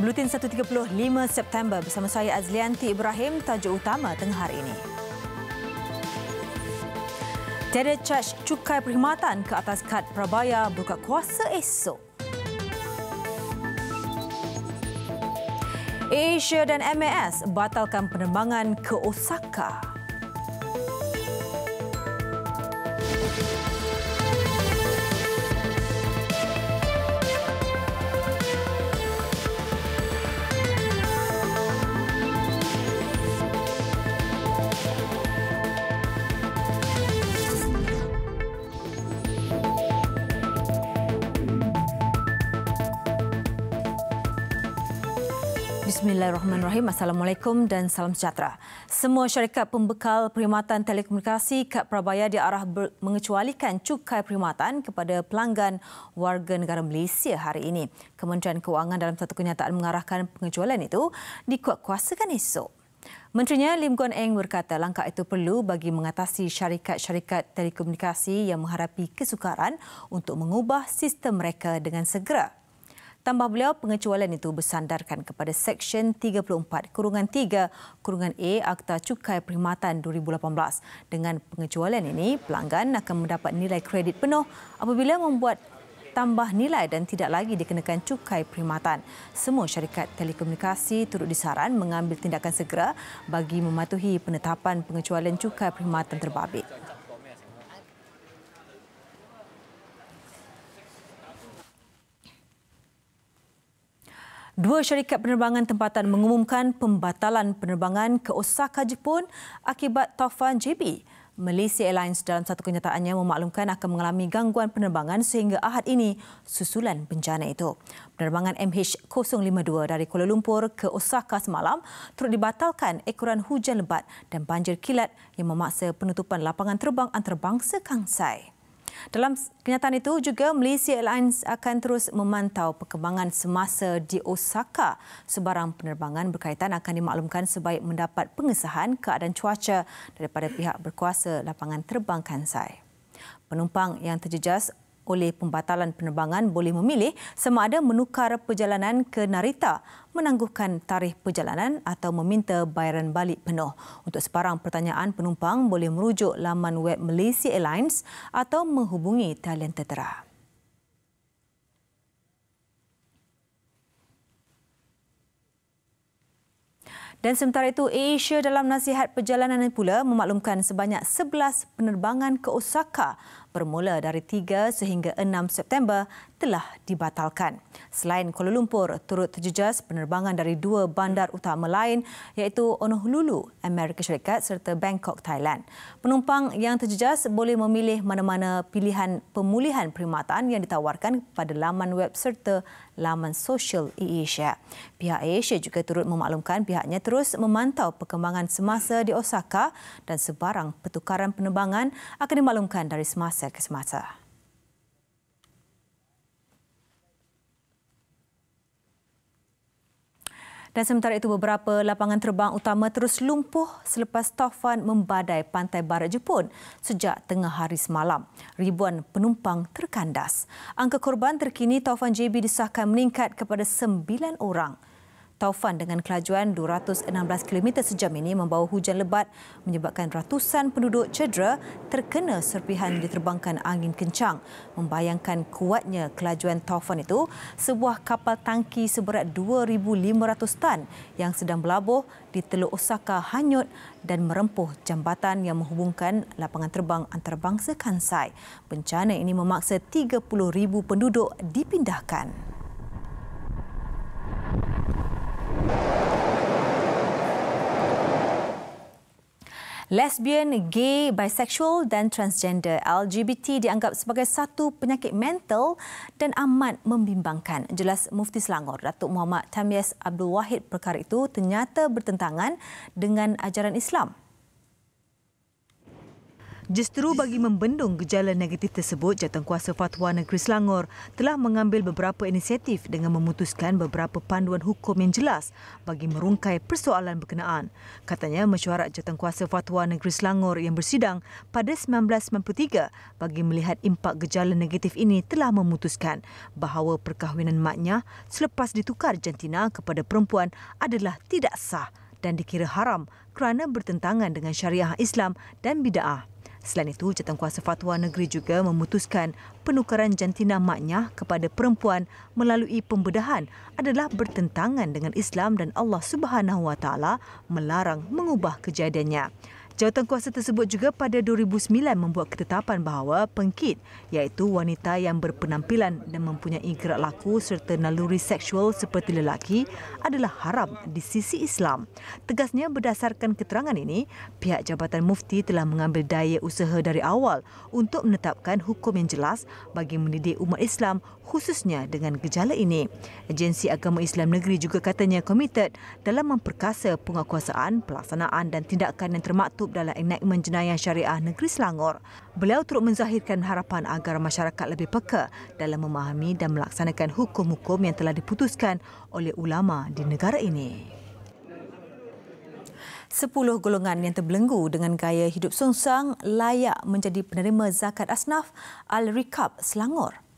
Buletin 1.35 September bersama saya Azlianti Ibrahim, tajuk utama tengah hari ini. Tiada caj cukai perkhidmatan ke atas kad Prabaya buka kuasa esok. Asia dan MAS batalkan penerbangan ke Osaka. Bismillahirrahmanirrahim. Assalamualaikum dan salam sejahtera. Semua syarikat pembekal perkhidmatan telekomunikasi kad Prabaya diarah mengecualikan cukai perkhidmatan kepada pelanggan warga negara Malaysia hari ini. Kementerian Kewangan dalam satu kenyataan mengarahkan pengecualian itu dikuatkuasakan esok. Menterinya Lim Guan Eng berkata langkah itu perlu bagi mengatasi syarikat-syarikat telekomunikasi yang menghadapi kesukaran untuk mengubah sistem mereka dengan segera. Tambah beliau, pengecualian itu bersandarkan kepada Seksyen 34-3-A Akta Cukai Perkhidmatan 2018. Dengan pengecualian ini, pelanggan akan mendapat nilai kredit penuh apabila membuat tambah nilai dan tidak lagi dikenakan cukai perkhidmatan. Semua syarikat telekomunikasi turut disaran mengambil tindakan segera bagi mematuhi penetapan pengecualian cukai perkhidmatan terbabit. Dua syarikat penerbangan tempatan mengumumkan pembatalan penerbangan ke Osaka, Jepun akibat taufan JB. Malaysia Airlines dalam satu kenyataannya memaklumkan akan mengalami gangguan penerbangan sehingga Ahad ini susulan bencana itu. Penerbangan MH052 dari Kuala Lumpur ke Osaka semalam turut dibatalkan ekoran hujan lebat dan banjir kilat yang memaksa penutupan lapangan terbang antarabangsa Kangsai. Dalam kenyataan itu juga, Malaysia Airlines akan terus memantau perkembangan semasa di Osaka. Sebarang penerbangan berkaitan akan dimaklumkan sebaik mendapat pengesahan keadaan cuaca daripada pihak berkuasa lapangan terbang Kansai. Penumpang yang terjejas oleh pembatalan penerbangan boleh memilih sama ada menukar perjalanan ke Narita, menangguhkan tarikh perjalanan atau meminta bayaran balik penuh. Untuk sebarang pertanyaan, penumpang boleh merujuk laman web Malaysia Airlines atau menghubungi talian tertera. Dan sementara itu, Asia dalam nasihat perjalanan pula memaklumkan sebanyak 11 penerbangan ke Osaka bermula dari 3 sehingga 6 September telah dibatalkan. Selain Kuala Lumpur, turut terjejas penerbangan dari dua bandar utama lain iaitu Honolulu, Amerika Syarikat serta Bangkok, Thailand. Penumpang yang terjejas boleh memilih mana-mana pilihan pemulihan perkhidmatan yang ditawarkan pada laman web serta laman sosial AirAsia. Pihak AirAsia juga turut memaklumkan pihaknya terus memantau perkembangan semasa di Osaka dan sebarang pertukaran penerbangan akan dimaklumkan dari semasa ke semasa. Dan sementara itu, beberapa lapangan terbang utama terus lumpuh selepas taufan membadai pantai barat Jepun sejak tengah hari semalam. Ribuan penumpang terkandas. Angka korban terkini taufan JB disahkan meningkat kepada 9 orang. Taufan dengan kelajuan 216 km sejam ini membawa hujan lebat menyebabkan ratusan penduduk cedera terkena serpihan diterbangkan angin kencang. Membayangkan kuatnya kelajuan taufan itu, sebuah kapal tangki seberat 2,500 tan yang sedang berlabuh di Teluk Osaka hanyut dan merempuh jambatan yang menghubungkan lapangan terbang antarabangsa Kansai. Bencana ini memaksa 30,000 penduduk dipindahkan. Lesbian, gay, bisexual dan transgender LGBT dianggap sebagai satu penyakit mental dan amat membimbangkan. Jelas Mufti Selangor, Datuk Muhammad Tamias Abdul Wahid, perkara itu ternyata bertentangan dengan ajaran Islam. Justru bagi membendung gejala negatif tersebut, Jawatankuasa Fatwa Negeri Selangor telah mengambil beberapa inisiatif dengan memutuskan beberapa panduan hukum yang jelas bagi merungkai persoalan berkenaan. Katanya, mesyuarat Jawatankuasa Fatwa Negeri Selangor yang bersidang pada 1993 bagi melihat impak gejala negatif ini telah memutuskan bahawa perkahwinan maknya selepas ditukar jantina kepada perempuan adalah tidak sah dan dikira haram kerana bertentangan dengan syariah Islam dan bid'ah. Selain itu, Jawatankuasa Fatwa Negeri juga memutuskan penukaran jantina maknya kepada perempuan melalui pembedahan adalah bertentangan dengan Islam dan Allah Subhanahu Wa Taala melarang mengubah kejadiannya. Jawatankuasa tersebut juga pada 2009 membuat ketetapan bahawa pengkit, iaitu wanita yang berpenampilan dan mempunyai gerak laku serta naluri seksual seperti lelaki, adalah haram di sisi Islam. Tegasnya, berdasarkan keterangan ini, pihak Jabatan Mufti telah mengambil daya usaha dari awal untuk menetapkan hukum yang jelas bagi mendidik umat Islam khususnya dengan gejala ini. Agensi Agama Islam Negeri juga katanya komited dalam memperkasa penguatkuasaan, pelaksanaan dan tindakan yang termaktub dalam enakmen jenayah syariah Negeri Selangor. Beliau turut menzahirkan harapan agar masyarakat lebih peka dalam memahami dan melaksanakan hukum-hukum yang telah diputuskan oleh ulama di negara ini. 10 golongan yang terbelenggu dengan gaya hidup sungsang layak menjadi penerima zakat asnaf Al-Rikab Selangor.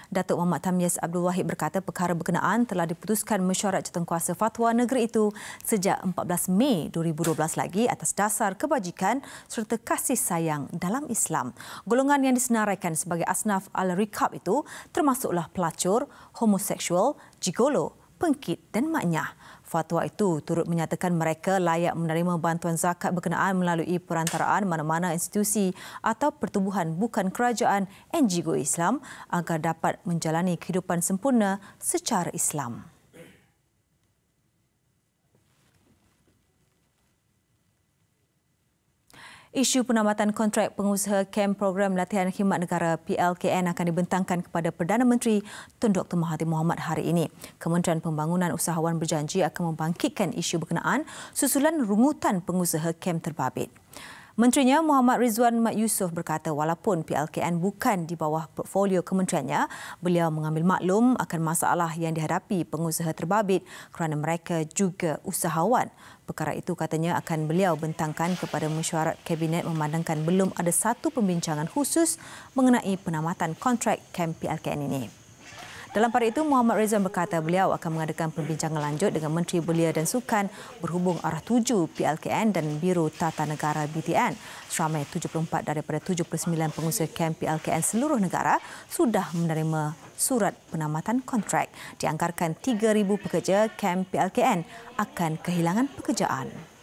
Datuk Muhammad Tamyiz Abdul Wahid berkata perkara berkenaan telah diputuskan mesyuarat Jawatankuasa Fatwa Negeri itu sejak 14 Mei 2012 lagi atas dasar kebajikan serta kasih sayang dalam Islam. Golongan yang disenaraikan sebagai asnaf Al-Rikab itu termasuklah pelacur, homoseksual, gigolo, pengkit dan maknyah. Fatwa itu turut menyatakan mereka layak menerima bantuan zakat berkenaan melalui perantaraan mana-mana institusi atau pertubuhan bukan kerajaan NGO Islam agar dapat menjalani kehidupan sempurna secara Islam. Isu penamatan kontrak pengusaha kem program latihan khidmat negara PLKN akan dibentangkan kepada Perdana Menteri Tun Dr. Mahathir Mohamad hari ini. Kementerian Pembangunan Usahawan berjanji akan membangkitkan isu berkenaan susulan rungutan pengusaha kem terbabit. Menterinya Muhammad Rizwan Mat Yusof berkata walaupun PLKN bukan di bawah portfolio kementeriannya, beliau mengambil maklum akan masalah yang dihadapi pengusaha terbabit kerana mereka juga usahawan. Perkara itu katanya akan beliau bentangkan kepada mesyuarat Kabinet memandangkan belum ada satu pembincangan khusus mengenai penamatan kontrak kem PLKN ini. Dalam pada itu, Muhammad Rizwan berkata beliau akan mengadakan perbincangan lanjut dengan Menteri Belia dan Sukan berhubung arah tuju PLKN dan Biro Tata Negara BTN. Seramai 74 daripada 79 pengusaha kem PLKN seluruh negara sudah menerima surat penamatan kontrak. Dianggarkan 3,000 pekerja kem PLKN akan kehilangan pekerjaan.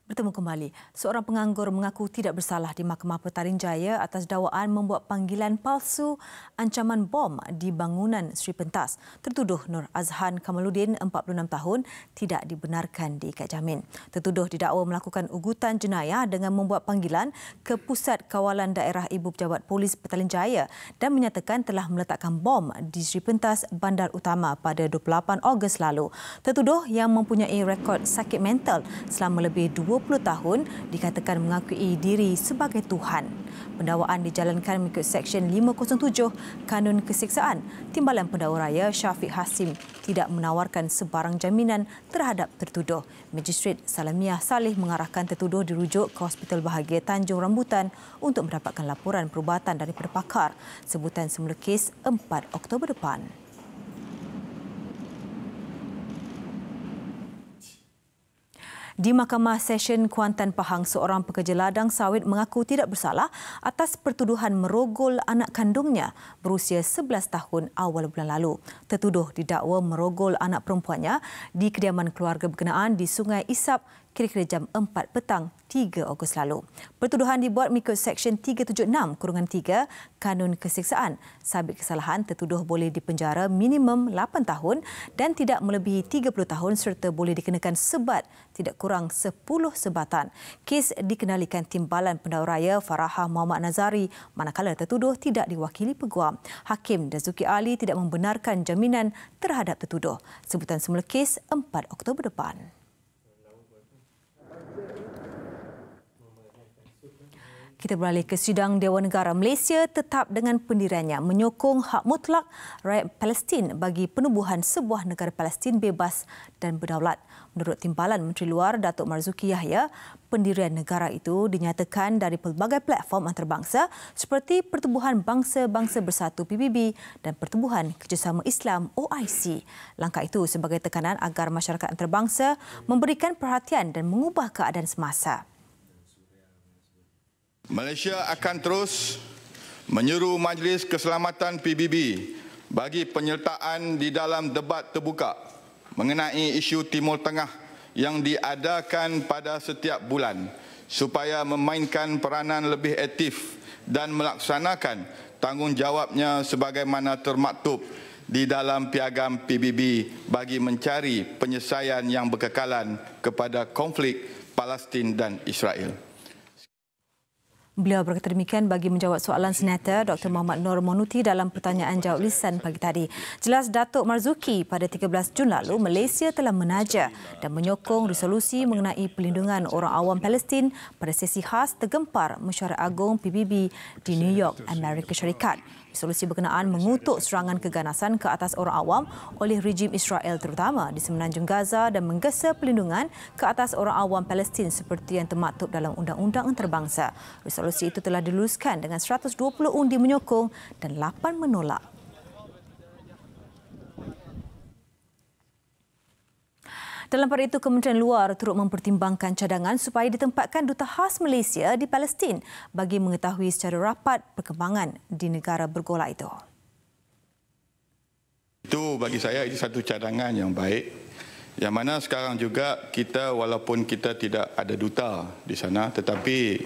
Bertemu kembali. Seorang penganggur mengaku tidak bersalah di Mahkamah Petaling Jaya atas dakwaan membuat panggilan palsu ancaman bom di bangunan Sri Pentas. Tertuduh Nur Azhan Kamaluddin, 46 tahun, tidak dibenarkan diikat jamin. Tertuduh didakwa melakukan ugutan jenayah dengan membuat panggilan ke Pusat Kawalan Daerah Ibu Pejabat Polis Petaling Jaya dan menyatakan telah meletakkan bom di Sri Pentas Bandar Utama pada 28 Ogos lalu. Tertuduh yang mempunyai rekod sakit mental selama lebih 20 tahun dikatakan mengakui diri sebagai Tuhan. Pendakwaan dijalankan mengikut Seksyen 507 Kanun Kesiksaan. Timbalan Pendakwa Raya Syafiq Hasim tidak menawarkan sebarang jaminan terhadap tertuduh. Magistrate Salamiah Saleh mengarahkan tertuduh dirujuk ke Hospital Bahagia Tanjung Rambutan untuk mendapatkan laporan perubatan daripada pakar. Sebutan semula kes 4 Oktober depan. Di Mahkamah Session Kuantan Pahang, seorang pekerja ladang sawit mengaku tidak bersalah atas pertuduhan merogol anak kandungnya berusia 11 tahun awal bulan lalu. Tertuduh didakwa merogol anak perempuannya di kediaman keluarga berkenaan di Sungai Isap kira-kira jam 4 petang 3 Ogos lalu. Pertuduhan dibuat mengikut Seksyen 376-3 Kanun Kesiksaan. Sabit kesalahan, tertuduh boleh dipenjara minimum 8 tahun dan tidak melebihi 30 tahun serta boleh dikenakan sebat tidak kurang 10 sebatan. Kes dikendalikan Timbalan Pendakwa Raya Farahah Muhammad Nazari manakala tertuduh tidak diwakili peguam. Hakim Dazuki Ali tidak membenarkan jaminan terhadap tertuduh. Sebutan semula kes 4 Oktober depan. Kita beralih ke sidang Dewan Negara. Malaysia tetap dengan pendiriannya menyokong hak mutlak rakyat Palestin bagi penubuhan sebuah negara Palestin bebas dan berdaulat. Menurut Timbalan Menteri Luar Datuk Marzuki Yahya, pendirian negara itu dinyatakan dari pelbagai platform antarabangsa seperti Pertubuhan Bangsa-Bangsa Bersatu PBB dan Pertubuhan Kerjasama Islam OIC. Langkah itu sebagai tekanan agar masyarakat antarabangsa memberikan perhatian dan mengubah keadaan semasa. Malaysia akan terus menyeru Majlis Keselamatan PBB bagi penyertaan di dalam debat terbuka mengenai isu Timur Tengah yang diadakan pada setiap bulan supaya memainkan peranan lebih aktif dan melaksanakan tanggungjawabnya sebagaimana termaktub di dalam piagam PBB bagi mencari penyelesaian yang berkekalan kepada konflik Palestin dan Israel. Beliau berkata demikian bagi menjawab soalan Senator Dr. Mohamed Noor Monuti dalam pertanyaan jawab lisan pagi tadi. Jelas Datuk Marzuki pada 13 Jun lalu, Malaysia telah menaja dan menyokong resolusi mengenai pelindungan orang awam Palestin pada sesi khas tergempar Mesyuarat Agung PBB di New York, Amerika Syarikat. Resolusi berkenaan mengutuk serangan keganasan ke atas orang awam oleh rejim Israel terutama di Semenanjung Gaza dan menggesa pelindungan ke atas orang awam Palestin seperti yang termaktub dalam Undang-Undang Antarabangsa. Resolusi itu telah diluluskan dengan 120 undi menyokong dan 8 menolak. Dalam pada itu, Kementerian Luar turut mempertimbangkan cadangan supaya ditempatkan Duta Khas Malaysia di Palestin bagi mengetahui secara rapat perkembangan di negara bergolak itu. Itu bagi saya itu satu cadangan yang baik. Yang mana sekarang juga kita walaupun kita tidak ada duta di sana, tetapi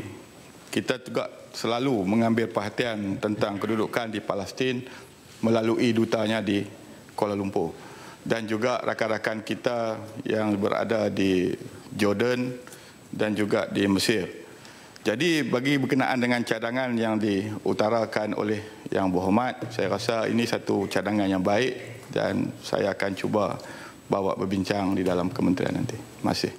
kita juga selalu mengambil perhatian tentang kedudukan di Palestin melalui dutanya di Kuala Lumpur. Dan juga rakan-rakan kita yang berada di Jordan dan juga di Mesir. Jadi bagi berkenaan dengan cadangan yang diutarakan oleh Yang Berhormat, saya rasa ini satu cadangan yang baik dan saya akan cuba bawa berbincang di dalam kementerian nanti. Terima kasih.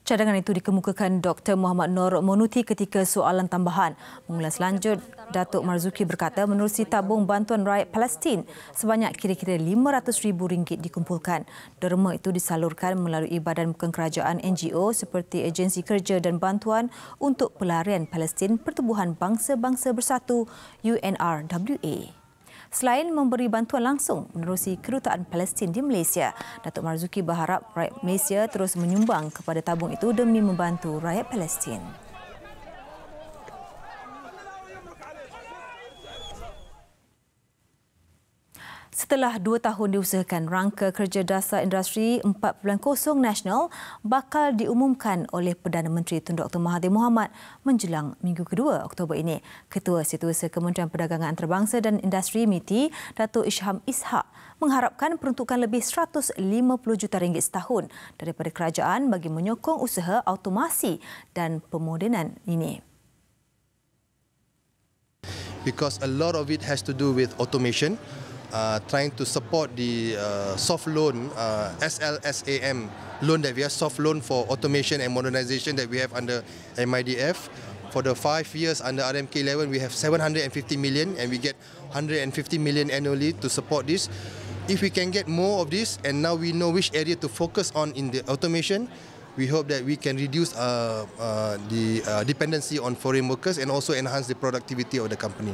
Cadangan itu dikemukakan Dr. Mohamed Noor Monuti ketika soalan tambahan. Mengulas lanjut, Datuk Marzuki berkata menerusi tabung bantuan rakyat Palestin sebanyak kira-kira RM500,000 dikumpulkan. Derma itu disalurkan melalui badan bukan kerajaan NGO seperti Agensi Kerja dan Bantuan untuk Pelarian Palestin Pertubuhan Bangsa-Bangsa Bersatu UNRWA. Selain memberi bantuan langsung menerusi kedutaan Palestin di Malaysia, Datuk Marzuki berharap rakyat Malaysia terus menyumbang kepada tabung itu demi membantu rakyat Palestin. Setelah 2 tahun diusahakan, rangka kerja dasar industri 4.0 nasional bakal diumumkan oleh Perdana Menteri Tun Dr. Mahathir Mohamad menjelang minggu kedua Oktober ini. Ketua Setiausaha Kementerian Perdagangan Antarabangsa dan Industri MITI, Datuk Isham Ishak, mengharapkan peruntukan lebih RM150 juta setahun daripada kerajaan bagi menyokong usaha automasi dan pemodenan ini. Because a lot of it has to do with automation. Trying to support the soft loan, SLSAM loan that we have, soft loan for automation and modernization that we have under MIDF. For the 5 years under RMK11, we have 750 million and we get 150 million annually to support this. If we can get more of this, and now we know which area to focus on in the automation, we hope that we can reduce the dependency on foreign workers and also enhance the productivity of the company.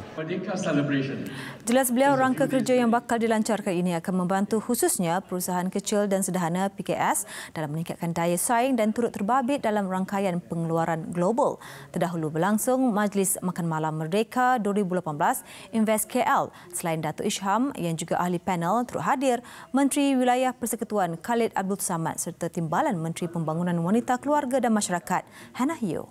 Jelas beliau, rangka kerja yang bakal dilancarkan ini akan membantu khususnya perusahaan kecil dan sederhana PKS dalam meningkatkan daya saing dan turut terbabit dalam rangkaian pengeluaran global. Terdahulu berlangsung Majlis Makan Malam Merdeka 2018 Invest KL. Selain Datuk Isham yang juga ahli panel turut hadir, Menteri Wilayah Persekutuan Khalid Abdul Samad serta Timbalan Menteri Pembangunan Wanita, Keluarga dan Masyarakat Hannah Yeoh.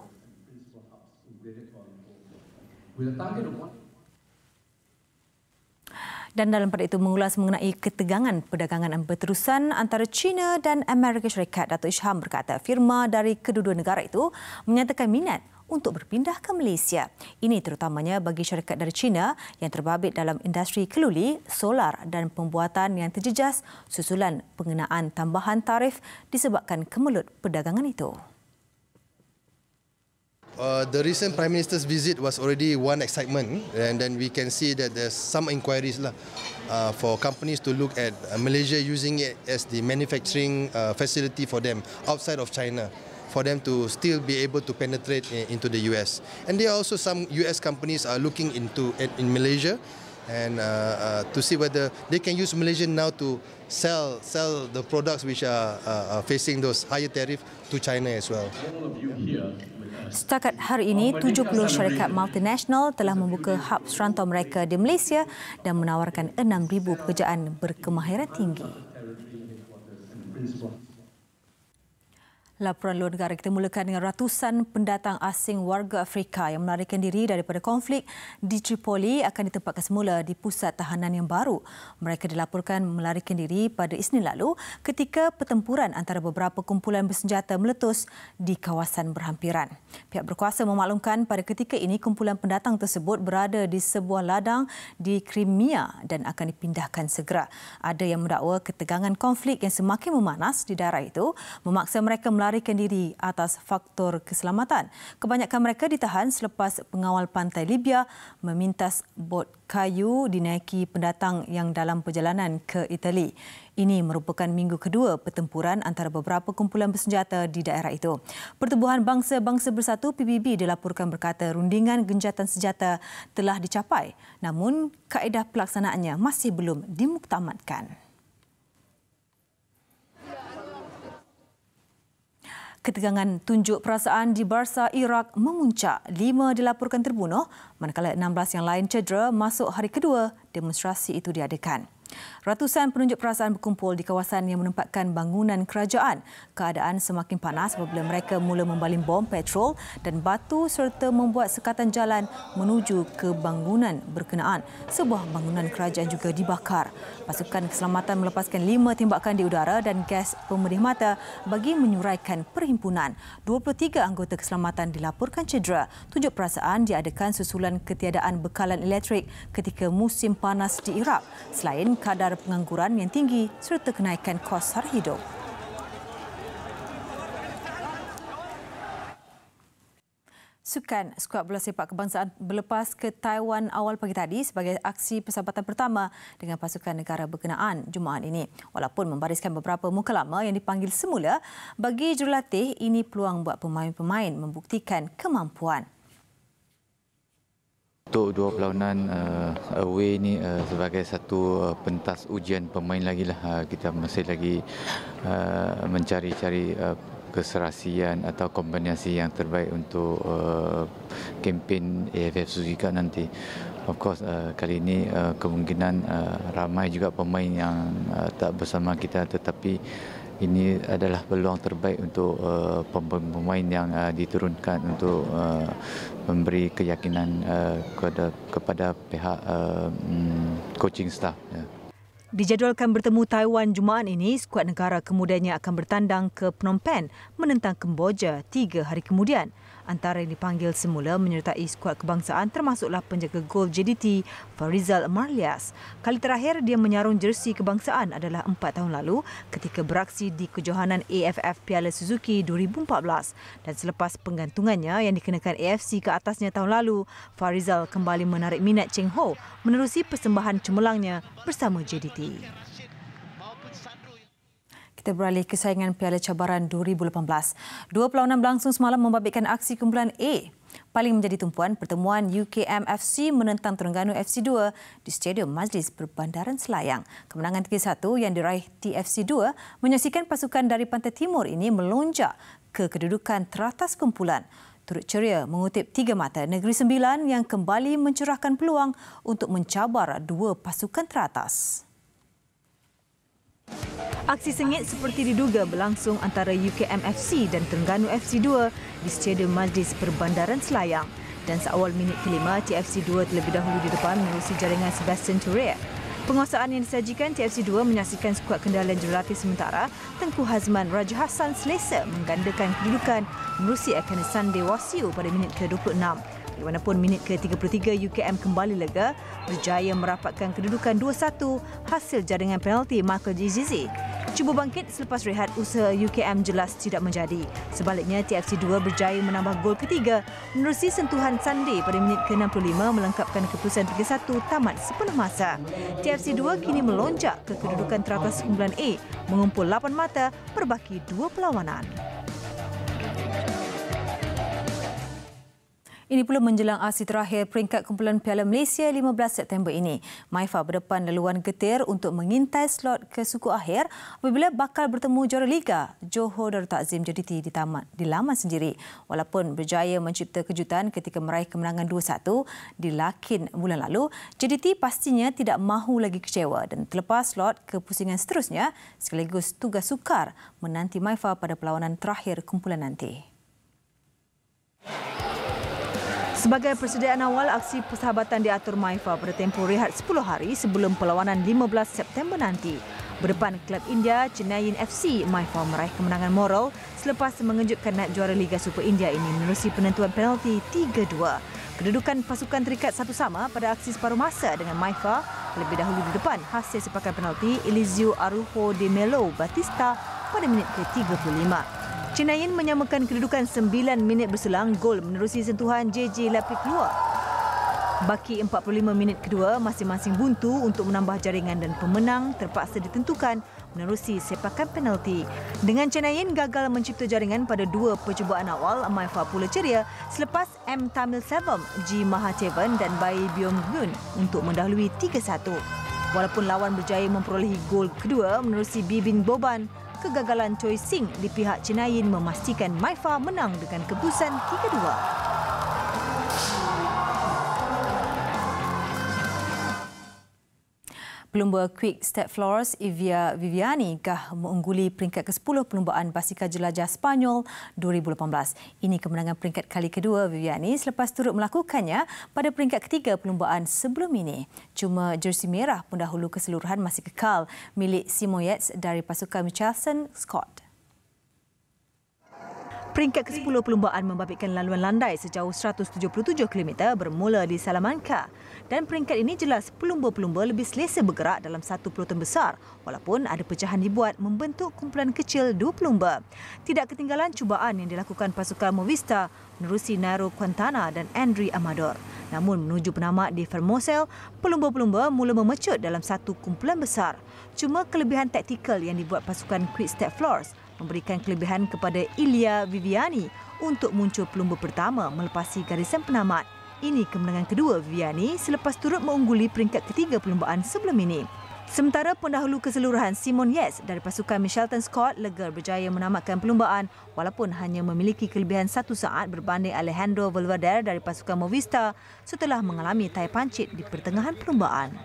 Dan dalam pada itu mengulas mengenai ketegangan perdagangan berterusan antara China dan Amerika Syarikat, Datuk Isham berkata firma dari kedua-dua negara itu menyatakan minat untuk berpindah ke Malaysia. Ini terutamanya bagi syarikat dari China yang terbabit dalam industri keluli, solar dan pembuatan yang terjejas susulan pengenaan tambahan tarif disebabkan kemelut perdagangan itu. The recent Prime Minister's visit was already one excitement, and then we can see that there's some inquiries for companies to look at Malaysia using it as the manufacturing facility for them outside of China, for them to still be able to penetrate into the US. And there are also some US companies are looking into in Malaysia, and to see whether they can use Malaysia now to sell the products which are facing those higher tariff to China as well. Setakat hari ini, 70 syarikat multinasional telah membuka hub serantau mereka di Malaysia dan menawarkan 6,000 pekerjaan berkemahiran tinggi. Laporan luar negara kita mulakan dengan ratusan pendatang asing warga Afrika yang melarikan diri daripada konflik di Tripoli akan ditempatkan semula di pusat tahanan yang baru. Mereka dilaporkan melarikan diri pada Isnin lalu ketika pertempuran antara beberapa kumpulan bersenjata meletus di kawasan berhampiran. Pihak berkuasa memaklumkan pada ketika ini kumpulan pendatang tersebut berada di sebuah ladang di Crimea dan akan dipindahkan segera. Ada yang mendakwa ketegangan konflik yang semakin memanas di daerah itu memaksa mereka melarikan diri atas faktor keselamatan. Kebanyakan mereka ditahan selepas pengawal pantai Libya memintas bot kayu dinaiki pendatang yang dalam perjalanan ke Itali. Ini merupakan minggu kedua pertempuran antara beberapa kumpulan bersenjata di daerah itu. Pertubuhan Bangsa-Bangsa Bersatu PBB dilaporkan berkata rundingan gencatan senjata telah dicapai, namun kaedah pelaksanaannya masih belum dimuktamadkan. Ketegangan tunjuk perasaan di Barsa, Iraq memuncak. 5 dilaporkan terbunuh, manakala 16 yang lain cedera masuk hari kedua demonstrasi itu diadakan. Ratusan penunjuk perasaan berkumpul di kawasan yang menempatkan bangunan kerajaan. Keadaan semakin panas apabila mereka mula membaling bom petrol dan batu serta membuat sekatan jalan menuju ke bangunan berkenaan. Sebuah bangunan kerajaan juga dibakar. Pasukan keselamatan melepaskan 5 tembakan di udara dan gas pemedih mata bagi menyuraikan perhimpunan. 23 anggota keselamatan dilaporkan cedera. Tunjuk perasaan diadakan susulan ketiadaan bekalan elektrik ketika musim panas di Iraq. Selain kadar pengangguran yang tinggi serta kenaikan kos sara hidup. Sukan skuad bola sepak kebangsaan berlepas ke Taiwan awal pagi tadi sebagai aksi persahabatan pertama dengan pasukan negara berkenaan Jumaat ini. Walaupun membariskan beberapa muka lama yang dipanggil semula, bagi jurulatih ini peluang buat pemain-pemain membuktikan kemampuan. Untuk dua perlawanan away ni sebagai satu pentas ujian pemain lagi lah. Kita masih lagi mencari-cari keserasian atau kombinasi yang terbaik untuk kempen AFF Suzuki Cup nanti. Of course kali ini kemungkinan ramai juga pemain yang tak bersama kita, tetapi ini adalah peluang terbaik untuk pemain yang diturunkan untuk memberi keyakinan kepada pihak coaching staff. Dijadualkan bertemu Taiwan Jumaat ini, skuad negara kemudiannya akan bertandang ke Phnom Penh menentang Kemboja 3 hari kemudian. Antara yang dipanggil semula menyertai skuad kebangsaan termasuklah penjaga gol JDT Farizal Marlias. Kali terakhir dia menyarung jersey kebangsaan adalah 4 tahun lalu ketika beraksi di kejohanan AFF Piala Suzuki 2014. Dan selepas penggantungannya yang dikenakan AFC ke atasnya tahun lalu, Farizal kembali menarik minat Cheng Ho menerusi persembahan cemerlangnya bersama JDT. Kita beralih ke saingan Piala Cabaran 2018. 2 perlawanan berlangsung semalam membabitkan aksi kumpulan A. Paling menjadi tumpuan pertemuan UKM FC menentang Terengganu FC 2 di Stadium Majlis Perbandaran Selayang. Kemenangan 3-1 yang diraih TFC 2 menyaksikan pasukan dari Pantai Timur ini melonjak ke kedudukan teratas kumpulan. Turut ceria mengutip 3 mata Negeri Sembilan yang kembali mencerahkan peluang untuk mencabar 2 pasukan teratas. Aksi sengit seperti diduga berlangsung antara UKM FC dan Terengganu FC 2 di Stadium Majlis Perbandaran Selayang. Dan seawal minit kelima, TFC 2 terlebih dahulu di depan menerusi jaringan Sebastian Turret. Penguasaan yang disajikan TFC 2 menyaksikan skuad kendalian jurulatih sementara Tengku Hazman Raja Hassan selesa menggandakan kedudukan menerusi Akane Sande Wasiu pada minit ke-26. Bagaimanapun minit ke-33 UKM kembali lega berjaya merapatkan kedudukan 2-1 hasil jaringan penalti Michael Jizizi. Cuba bangkit selepas rehat, usaha UKM jelas tidak menjadi. Sebaliknya, TFC 2 berjaya menambah gol ketiga menerusi sentuhan Sunday pada minit ke-65 melengkapkan keputusan 3-1 tamat sepenuh masa. TFC 2 kini melonjak ke kedudukan teratas kumpulan A, mengumpul 8 mata berbaki 2 perlawanan. Ini pula menjelang aksi terakhir peringkat kumpulan Piala Malaysia 15 September ini. Maifa berdepan laluan getir untuk mengintai slot ke suku akhir apabila bakal bertemu juara Liga Johor Darul Takzim JDT di laman sendiri. Walaupun berjaya mencipta kejutan ketika meraih kemenangan 2-1 di Lakin bulan lalu, JDT pastinya tidak mahu lagi kecewa dan terlepas slot ke pusingan seterusnya sekaligus tugas sukar menanti Maifa pada perlawanan terakhir kumpulan nanti. Sebagai persediaan awal, aksi persahabatan diatur Maifa pada tempoh rehat 10 hari sebelum perlawanan 15 September nanti. Berdepan klub India, Chennai FC, Maifa meraih kemenangan moral selepas mengejutkan naib juara Liga Super India ini menerusi penentuan penalti 3-2. Kedudukan pasukan terikat satu sama pada aksi separuh masa dengan Maifa lebih dahulu di depan hasil sepakan penalti Elizio Araujo de Melo Batista pada minit ke-35. Chennai menyamakan kedudukan 9 minit berselang gol menerusi sentuhan JJ Lapik keluar. Baki 45 minit kedua masing-masing buntu untuk menambah jaringan dan pemenang terpaksa ditentukan menerusi sepakan penalti. Dengan Chennai gagal mencipta jaringan pada 2 percubaan awal, Maifa pula ceria selepas M. Tamil Selvam, G. Mahathevan dan Bai Byom Gun untuk mendahului 3-1. Walaupun lawan berjaya memperolehi gol kedua menerusi Bibin Boban, kegagalan Choi Sing di pihak Chennai memastikan Maifa menang dengan keputusan 3-2. Pelumba Quick Step Floors Evia Viviani kah mengungguli peringkat ke-10 perlumbaan basikal jelajah Spanyol 2018. Ini kemenangan peringkat kali kedua Viviani selepas turut melakukannya pada peringkat ketiga perlumbaan sebelum ini. Cuma jersey merah pendahulu keseluruhan masih kekal milik Simon Yates dari pasukan Michelson Scott. Peringkat ke-10 perlumbaan membabitkan laluan landai sejauh 177 km bermula di Salamanca. Dan peringkat ini jelas pelumba-pelumba lebih selesa bergerak dalam satu peloton besar walaupun ada pecahan dibuat membentuk kumpulan kecil 2 pelumba. Tidak ketinggalan cubaan yang dilakukan pasukan Movistar menerusi Nairo Quintana dan Andre Amador. Namun menuju penamat di Fermoselle, pelumba-pelumba mula memecut dalam satu kumpulan besar. Cuma kelebihan taktikal yang dibuat pasukan Quick Step Floors memberikan kelebihan kepada Ilya Viviani untuk muncul pelumba pertama melepasi garisan penamat. Ini kemenangan kedua Viviani selepas turut mengungguli peringkat ketiga perlumbaan sebelum ini. Sementara pendahulu keseluruhan Simon Yates dari pasukan Michelson Scott lega berjaya menamatkan perlumbaan walaupun hanya memiliki kelebihan 1 saat berbanding Alejandro Valverde dari pasukan Movistar setelah mengalami tai pancit di pertengahan perlumbaan.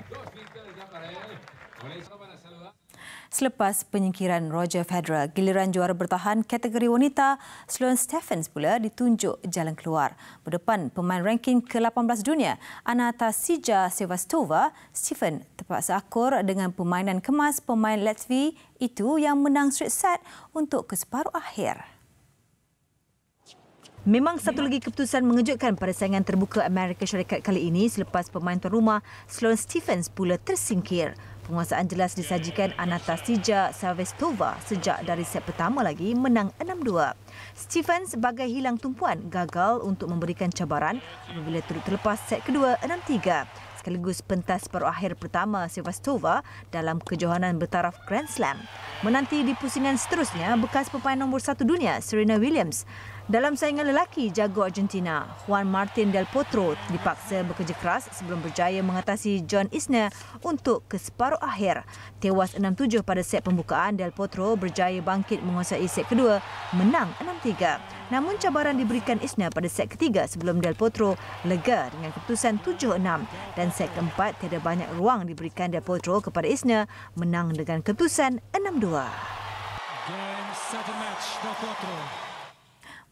Selepas penyingkiran Roger Federer, giliran juara bertahan kategori wanita Sloane Stephens pula ditunjuk jalan keluar. Berdepan pemain ranking ke-18 dunia, Anastasia Sevastova, Stephen terpaksa akur dengan permainan kemas pemain Latvia itu yang menang straight set untuk ke separuh akhir. Memang satu lagi keputusan mengejutkan pada saingan terbuka Amerika Syarikat kali ini selepas pemain tuan rumah Sloane Stephens pula tersingkir. Penguasaan jelas disajikan Anastasia Sevastova sejak dari set pertama lagi menang 6-2. Stephens bagai hilang tumpuan gagal untuk memberikan cabaran apabila turut terlepas set kedua 6-3. Sekaligus pentas separuh akhir pertama Sevastova dalam kejohanan bertaraf Grand Slam. Menanti di pusingan seterusnya bekas pemain nombor 1 dunia Serena Williams. Dalam saingan lelaki, jago Argentina Juan Martín del Potro dipaksa bekerja keras sebelum berjaya mengatasi John Isner untuk ke separuh akhir. Tewas 6-7 pada set pembukaan, Del Potro berjaya bangkit menguasai set kedua, menang 6-3. Namun cabaran diberikan Isner pada set ketiga sebelum Del Potro lega dengan keputusan 7-6 dan set keempat tiada banyak ruang diberikan Del Potro kepada Isner, menang dengan keputusan 6-2.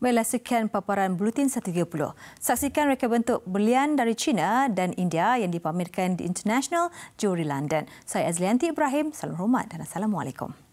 Baiklah, sekian paparan Buletin 130. Saksikan reka bentuk berlian dari China dan India yang dipamerkan di International Jewellery London. Saya Azlianti Ibrahim. Salam hormat dan Assalamualaikum.